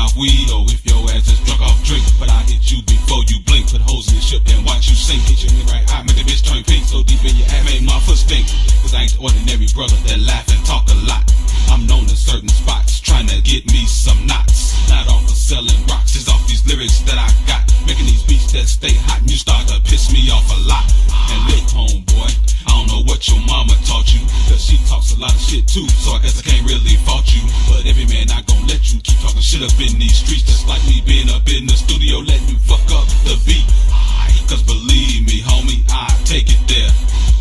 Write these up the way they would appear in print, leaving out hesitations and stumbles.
off weed or if your ass is drunk off drink. But I hit you before you blink. Put holes in your ship and watch you sink. Hit you in the right eye, make the bitch turn pink. So deep in your ass, made my foot stink. Cause I ain't the ordinary brother that laugh and talk a lot. I'm known in certain spots, trying to get me some knots. Not off of selling rocks, just off these lyrics that I got. Making these beats that stay hot, and you start to piss me off a lot. And look, homeboy, I don't know what your mama taught you, cause she talks a lot of shit too, so I guess I can't really fault you. But every man not gonna let you keep talking shit up in these streets. Just like me being up in the studio, letting you fuck up the beat. Cause believe me, homie, I take it there.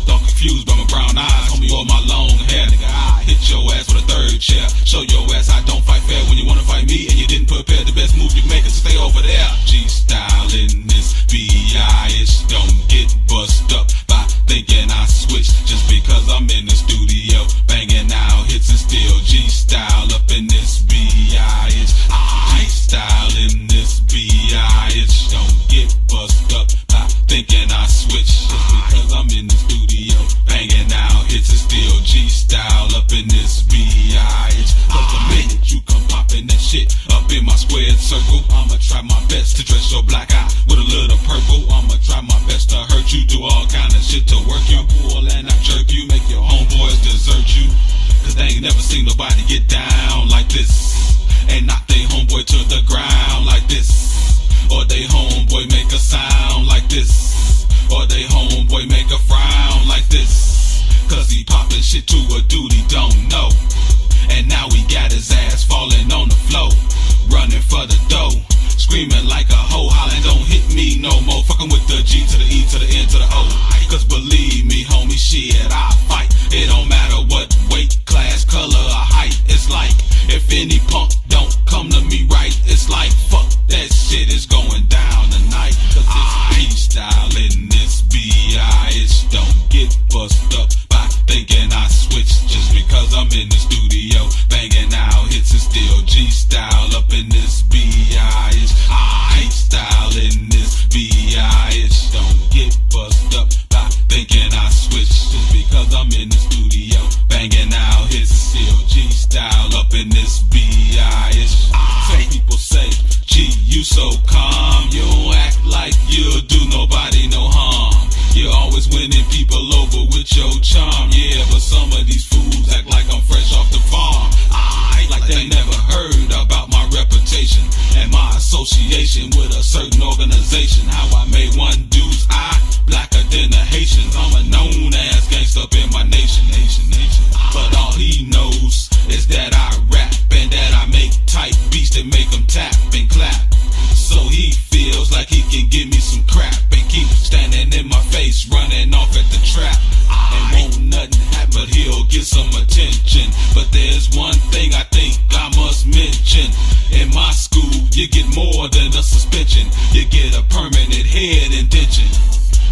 Don't confuse by my brown eyes, homie, or my long hair. Nigga, I hit your ass with a third chair. Show your ass I don't fight fair when you wanna fight me and you didn't prepare. The best move you can make is to stay over there. G-style in this B.I.H. Don't get bust up by thinking I switched just because I'm in the studio banging out hits and still G-style up in this B.I.H. G-style in this B.I.H. Don't get bust up by thinking I switched just because I'm in the studio banging out hits and still G-style up in this B.I.H. Cause the minute you come popping that shit up in my squared circle, I'ma try my best to dress your black eye with a little purple. I'ma try my best to hurt you, do all kind of shit to work you. Pull and I jerk you, make your homeboys desert you. Cause they ain't never seen nobody get down like this and knock they homeboy to the ground like this. Or they homeboy make a sound like this. Or they homeboy make a frown like this. Cause he poppin' shit to a dude he don't know. And now he got his ass falling on the floor, running for the dough, screaming like a hoe, hollering, don't hit me no more. Fucking with the G to the E to the N to the O. Cause believe me, homie, shit, I fight. It don't matter what weight, class, color, or height. It's like, if any punk don't come to me right, it's like, fuck that shit is going down tonight. Cause it's B-style in this B.I.H. Don't get bust up by thinking I switched just because I'm in the studio banging out hits and still G-style up in this B.I.H. G-style in this B.I.H. Don't get bust up by thinking I switched just because I'm in the studio banging out hits and still G-style up in this B.I.H. Some people say, gee, you so calm, you don't act like you'll do nobody no harm. You're always winning people over with your charm, yeah, but some of these fools act like I'm fresh off the farm. Like they never heard about my reputation and my association with a certain organization. How I made one dude's eye blacker than the Haitians. I'm a known ass gangster up in my nation. But all he knows is that I rap and that I make tight beats that make him tap and clap. So he feels like he can give me some crap and keep standing in my face, running off at the trap. And won't nothing happen, but he'll get some attention. But there's one thing I think I must mention. In my school, you get more than a suspension. You get a permanent head indention.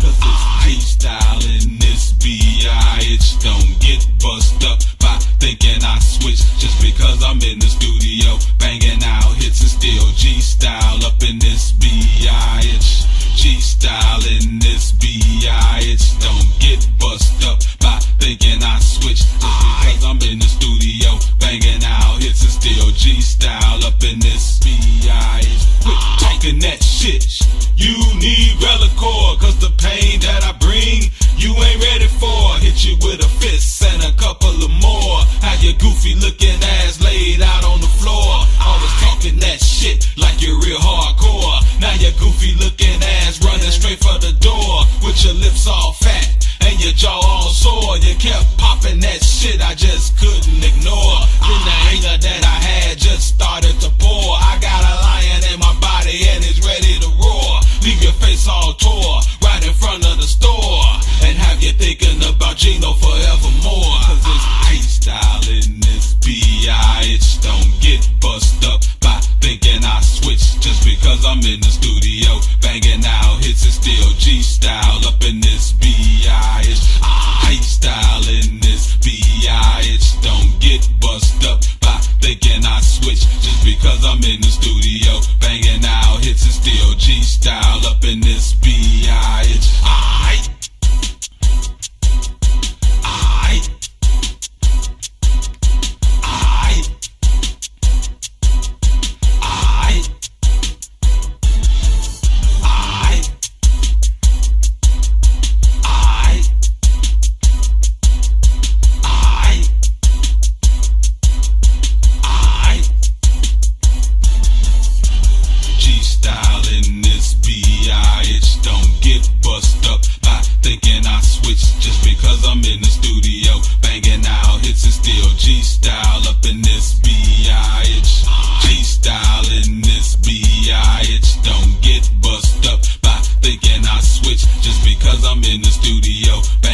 Cause it's G-style in this B.I.H. Don't get bust up by thinking I switched just because I'm in the studio banging out hits and still G-style up in this B.I.H. G-style in this B.I.H. Don't get bust up by thinking I switched just because I'm in the studio banging out hits and still G-style up in this B.I.H. Quit talking that shit. You need Relicore, cause the pain that I bring, you ain't ready for. Hit you with a fist and a couple of more. How your goofy looking ass laid out on the floor. Always talking that shit like you're real hardcore. Now your goofy looking ass running straight for the door with your lips all fat and your jaw all sore. You kept popping that shit I just couldn't ignore. Then the anger that I had just started to pour. I got a lion in my body and it's ready to roar. Leave your face all tore right in front of the store and have you thinking about Gino forevermore. Cause it's G-style in this B.I.H. Don't get bust up by thinking I switched just because I'm in the studio banging out hits and still G-style up in this B.I.H. G-style in this B.I.H. Don't get bust up by thinking I switched just because I'm in the studio banging out hits and still G-style up in this B.I.H. the studio.